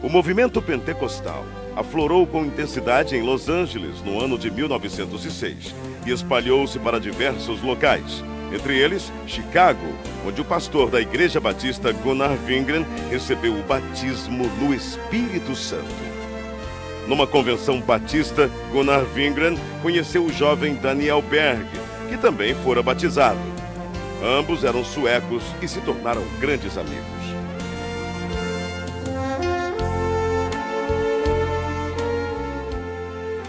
O movimento pentecostal aflorou com intensidade em Los Angeles no ano de 1906 e espalhou-se para diversos locais, entre eles Chicago, onde o pastor da Igreja Batista Gunnar Wingren recebeu o batismo no Espírito Santo. Numa convenção batista, Gunnar Wingren conheceu o jovem Daniel Berg, que também fora batizado. Ambos eram suecos e se tornaram grandes amigos.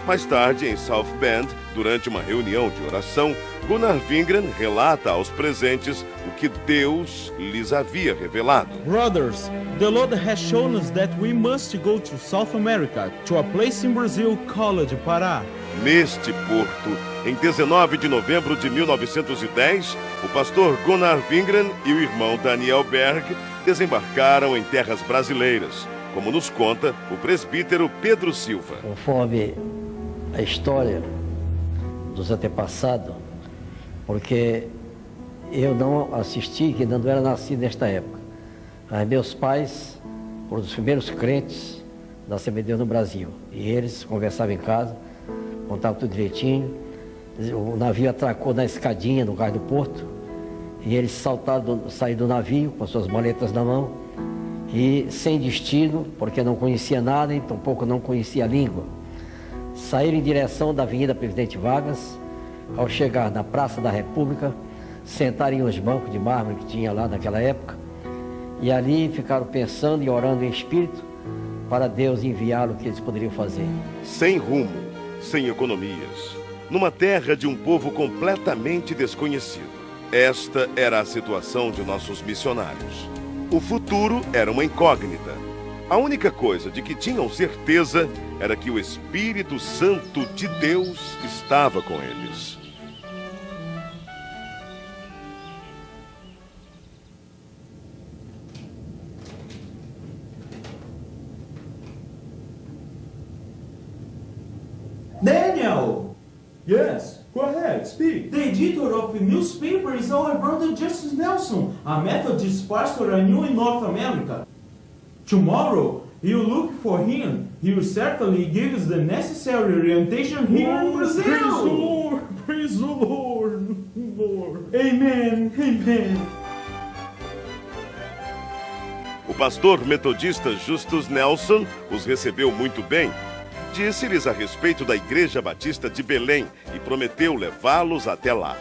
Mais tarde, em South Bend, durante uma reunião de oração, Gunnar Wingren relata aos presentes o que Deus lhes havia revelado. Brothers, the Lord has shown us that we must go to South America, to a place in Brazil called Pará. Neste porto, em 19 de novembro de 1910, o pastor Gunnar Wingren e o irmão Daniel Berg desembarcaram em terras brasileiras, como nos conta o presbítero Pedro Silva. Conforme a história dos antepassados, porque eu não assisti, que não era nascido nesta época. Mas meus pais foram os primeiros crentes da Assembleia de Deus no Brasil. E eles conversavam em casa, contavam tudo direitinho. O navio atracou na escadinha no cais do porto. E eles saíram do navio com as suas maletas na mão. E sem destino, porque não conhecia nada e tampouco não conhecia a língua. Saíram em direção da Avenida Presidente Vargas. Ao chegar na Praça da República, sentaram em uns bancos de mármore que tinha lá naquela época. E ali ficaram pensando e orando em espírito para Deus enviá-lo o que eles poderiam fazer. Sem rumo, sem economias, numa terra de um povo completamente desconhecido. Esta era a situação de nossos missionários. O futuro era uma incógnita. A única coisa de que tinham certeza era que o Espírito Santo de Deus estava com eles. Daniel! Yes, go ahead, speak. The editor of the newspaper is our brother Justice Nelson, a Methodist pastor I knew in North America. Tomorrow, you look for him. He will certainly give us the necessary orientation here in Brazil. Praise the Lord, praise the Lord, Lord. Amen, amen. O pastor metodista Justus Nelson os recebeu muito bem. Disse-lhes a respeito da Igreja Batista de Belém e prometeu levá-los até lá.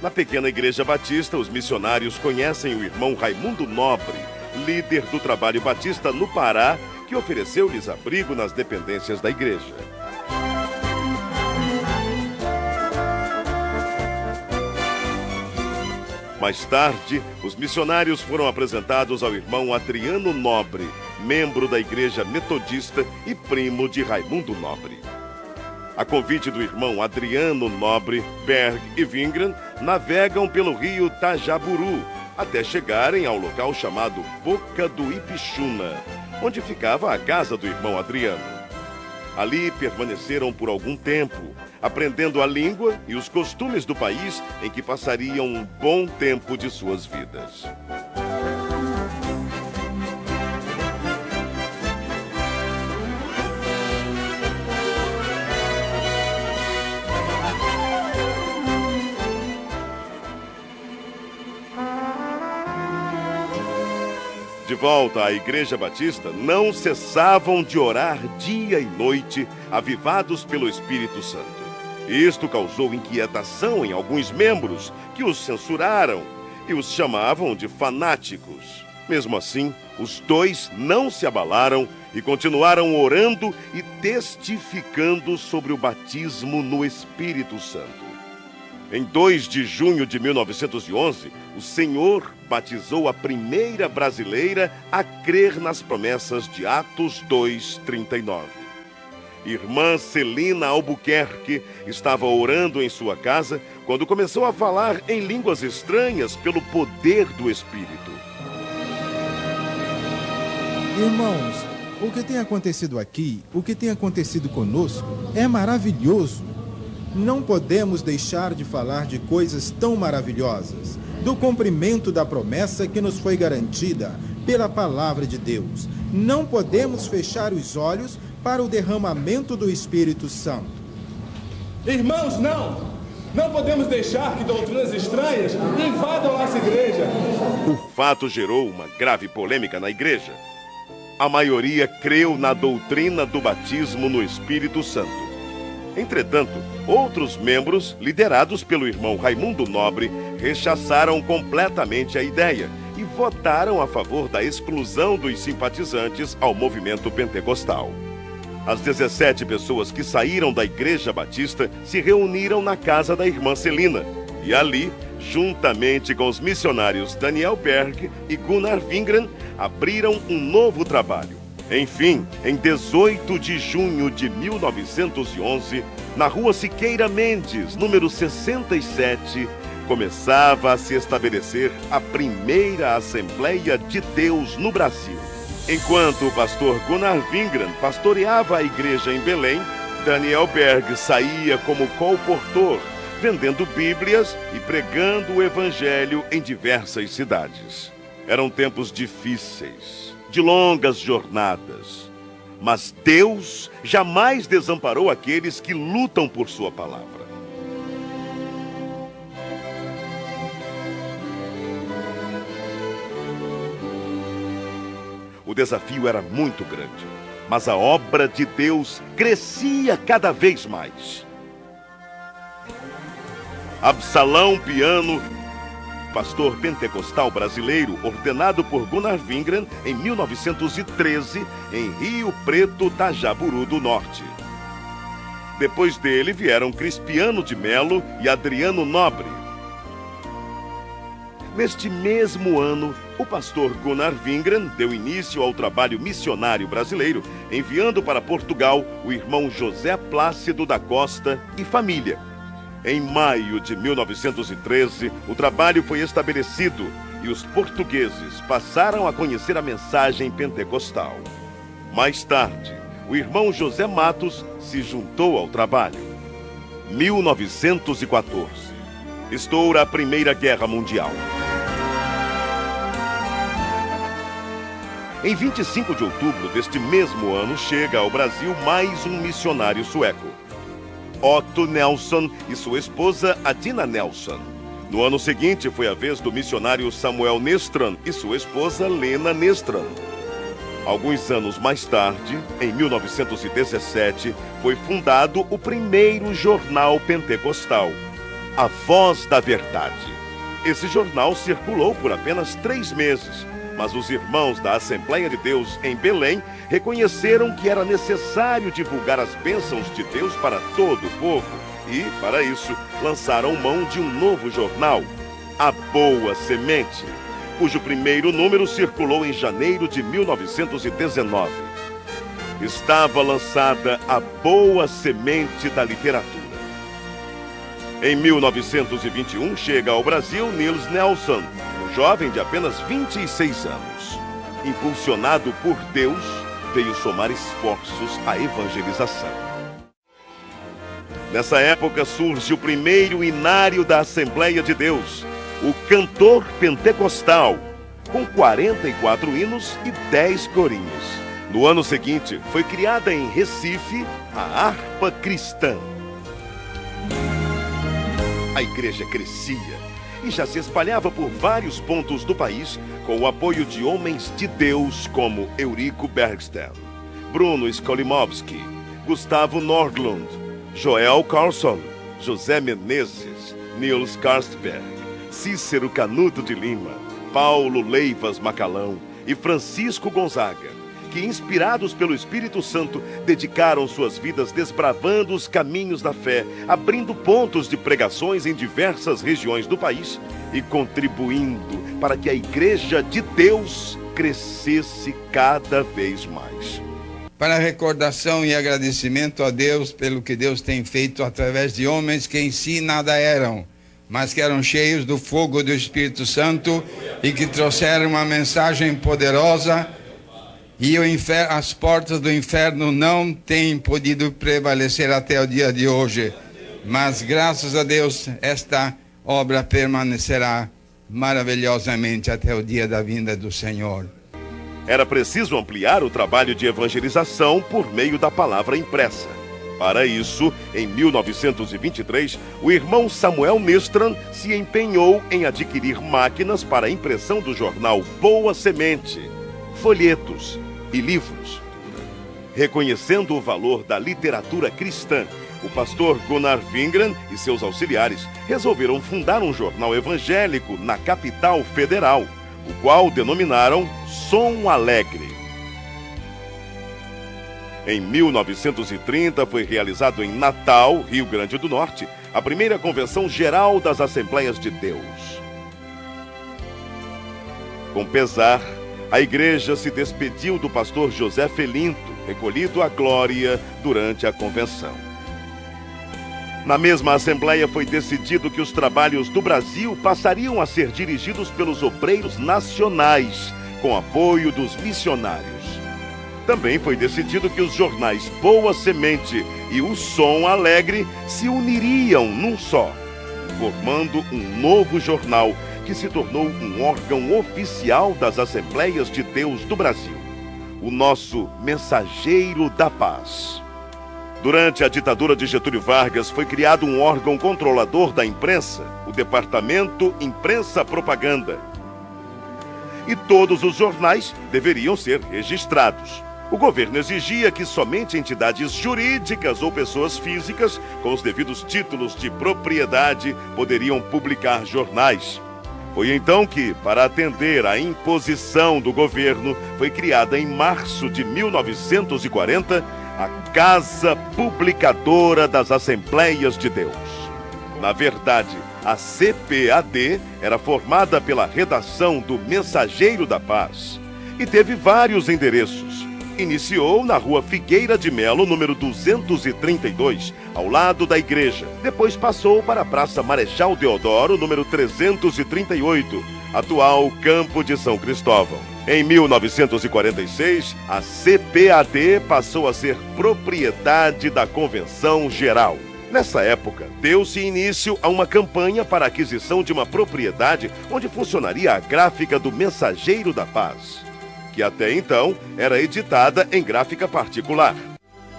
Na pequena Igreja Batista, os missionários conhecem o irmão Raimundo Nobre, líder do trabalho batista no Pará, que ofereceu-lhes abrigo nas dependências da igreja. Mais tarde, os missionários foram apresentados ao irmão Adriano Nobre, membro da Igreja Metodista e primo de Raimundo Nobre. A convite do irmão Adriano Nobre, Berg e Wingren navegam pelo rio Tajaburu até chegarem ao local chamado Boca do Ipixuna, onde ficava a casa do irmão Adriano. Ali permaneceram por algum tempo, aprendendo a língua e os costumes do país em que passariam um bom tempo de suas vidas. De volta à Igreja Batista, não cessavam de orar dia e noite, avivados pelo Espírito Santo. Isto causou inquietação em alguns membros, que os censuraram e os chamavam de fanáticos. Mesmo assim, os dois não se abalaram e continuaram orando e testificando sobre o batismo no Espírito Santo. Em 2 de junho de 1911, o Senhor batizou a primeira brasileira a crer nas promessas de Atos 2:39. Irmã Celina Albuquerque estava orando em sua casa quando começou a falar em línguas estranhas pelo poder do Espírito. Irmãos, o que tem acontecido aqui, o que tem acontecido conosco, é maravilhoso. não podemos deixar de falar de coisas tão maravilhosas, do cumprimento da promessa que nos foi garantida pela palavra de Deus. Não podemos fechar os olhos para o derramamento do Espírito Santo. Irmãos, não podemos deixar que doutrinas estranhas invadam nossa igreja. O fato gerou uma grave polêmica na igreja. A maioria creu na doutrina do batismo no Espírito Santo. Entretanto, outros membros, liderados pelo irmão Raimundo Nobre, rechaçaram completamente a ideia e votaram a favor da exclusão dos simpatizantes ao movimento pentecostal. As 17 pessoas que saíram da Igreja Batista se reuniram na casa da irmã Celina e ali, juntamente com os missionários Daniel Berg e Gunnar Wingren, abriram um novo trabalho. Enfim, em 18 de junho de 1911, na rua Siqueira Mendes, número 67, começava a se estabelecer a primeira Assembleia de Deus no Brasil. Enquanto o pastor Gunnar Wingren pastoreava a igreja em Belém, Daniel Berg saía como colportor, vendendo Bíblias e pregando o Evangelho em diversas cidades. Eram tempos difíceis, de longas jornadas, mas Deus jamais desamparou aqueles que lutam por sua palavra. O desafio era muito grande, mas a obra de Deus crescia cada vez mais. Absalão Piano, pastor pentecostal brasileiro, ordenado por Gunnar Wingren em 1913, em Rio Preto, Tajaburu do Norte. Depois dele vieram Crispiano de Melo e Adriano Nobre. Neste mesmo ano, o pastor Gunnar Wingren deu início ao trabalho missionário brasileiro, enviando para Portugal o irmão José Plácido da Costa e família. Em maio de 1913, o trabalho foi estabelecido e os portugueses passaram a conhecer a mensagem pentecostal. Mais tarde, o irmão José Matos se juntou ao trabalho. 1914. Estoura a Primeira Guerra Mundial. Em 25 de outubro deste mesmo ano, chega ao Brasil mais um missionário sueco, Otto Nelson e sua esposa Adina Nelson. No ano seguinte, foi a vez do missionário Samuel Nestran e sua esposa Lena Nestran. Alguns anos mais tarde, em 1917, foi fundado o primeiro jornal pentecostal, A Voz da Verdade. Esse jornal circulou por apenas 3 meses, mas os irmãos da Assembleia de Deus em Belém reconheceram que era necessário divulgar as bênçãos de Deus para todo o povo e, para isso, lançaram mão de um novo jornal, A Boa Semente, cujo primeiro número circulou em janeiro de 1919. Estava lançada a Boa Semente da Literatura. Em 1921, chega ao Brasil Niels Nelson, um jovem de apenas 26 anos. Impulsionado por Deus, veio somar esforços à evangelização. Nessa época surge o primeiro inário da Assembleia de Deus, o Cantor Pentecostal, com 44 hinos e 10 corinhos. No ano seguinte, foi criada em Recife a Harpa Cristã. A igreja crescia e já se espalhava por vários pontos do país com o apoio de homens de Deus como Eurico Bergsten, Bruno Skolimowski, Gustavo Nordlund, Joel Carlson, José Menezes, Niels Karstberg, Cícero Canuto de Lima, Paulo Leivas Macalão e Francisco Gonzaga, que, inspirados pelo Espírito Santo, dedicaram suas vidas desbravando os caminhos da fé, abrindo pontos de pregações em diversas regiões do país e contribuindo para que a Igreja de Deus crescesse cada vez mais. Para recordação e agradecimento a Deus pelo que Deus tem feito através de homens que em si nada eram, mas que eram cheios do fogo do Espírito Santo e que trouxeram uma mensagem poderosa. E as portas do inferno não têm podido prevalecer até o dia de hoje. Mas, graças a Deus, esta obra permanecerá maravilhosamente até o dia da vinda do Senhor. Era preciso ampliar o trabalho de evangelização por meio da palavra impressa. Para isso, em 1923, o irmão Samuel Nistran se empenhou em adquirir máquinas para a impressão do jornal Boa Semente, folhetos e livros. Reconhecendo o valor da literatura cristã, o pastor Gunnar Wingren e seus auxiliares resolveram fundar um jornal evangélico na capital federal, o qual denominaram Som Alegre. Em 1930 foi realizado em Natal, Rio Grande do Norte, a primeira convenção geral das Assembleias de Deus. Com pesar, a igreja se despediu do pastor José Felinto, recolhido à glória durante a convenção. Na mesma assembleia foi decidido que os trabalhos do Brasil passariam a ser dirigidos pelos obreiros nacionais, com apoio dos missionários. Também foi decidido que os jornais Boa Semente e o Som Alegre se uniriam num só, formando um novo jornal que se tornou um órgão oficial das Assembleias de Deus do Brasil, o nosso Mensageiro da Paz. Durante a ditadura de Getúlio Vargas, foi criado um órgão controlador da imprensa, o Departamento Imprensa Propaganda. E todos os jornais deveriam ser registrados. O governo exigia que somente entidades jurídicas ou pessoas físicas, com os devidos títulos de propriedade, poderiam publicar jornais. Foi então que, para atender à imposição do governo, foi criada em março de 1940 a Casa Publicadora das Assembleias de Deus. Na verdade, a CPAD era formada pela redação do Mensageiro da Paz e teve vários endereços. Iniciou na Rua Figueira de Melo, número 232, ao lado da igreja. Depois passou para a Praça Marechal Deodoro, número 338, atual Campo de São Cristóvão. Em 1946, a CPAD passou a ser propriedade da Convenção Geral. Nessa época, deu-se início a uma campanha para a aquisição de uma propriedade onde funcionaria a gráfica do Mensageiro da Paz, que até então era editada em gráfica particular.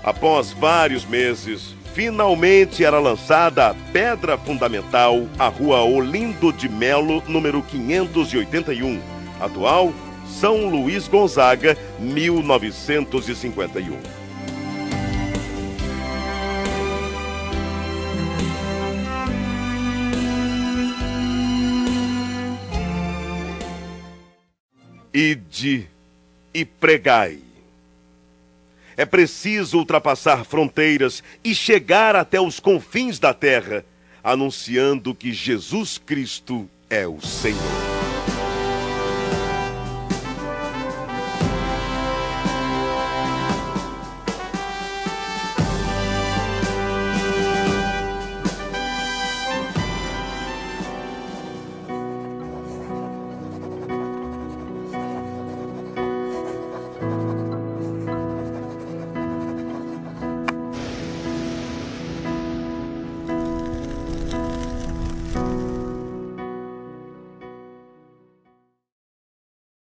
Após vários meses, finalmente era lançada a pedra fundamental, a Rua Olindo de Melo, número 581, atual São Luís Gonzaga, 1951. Ide e pregai. É preciso ultrapassar fronteiras e chegar até os confins da terra, anunciando que Jesus Cristo é o Senhor.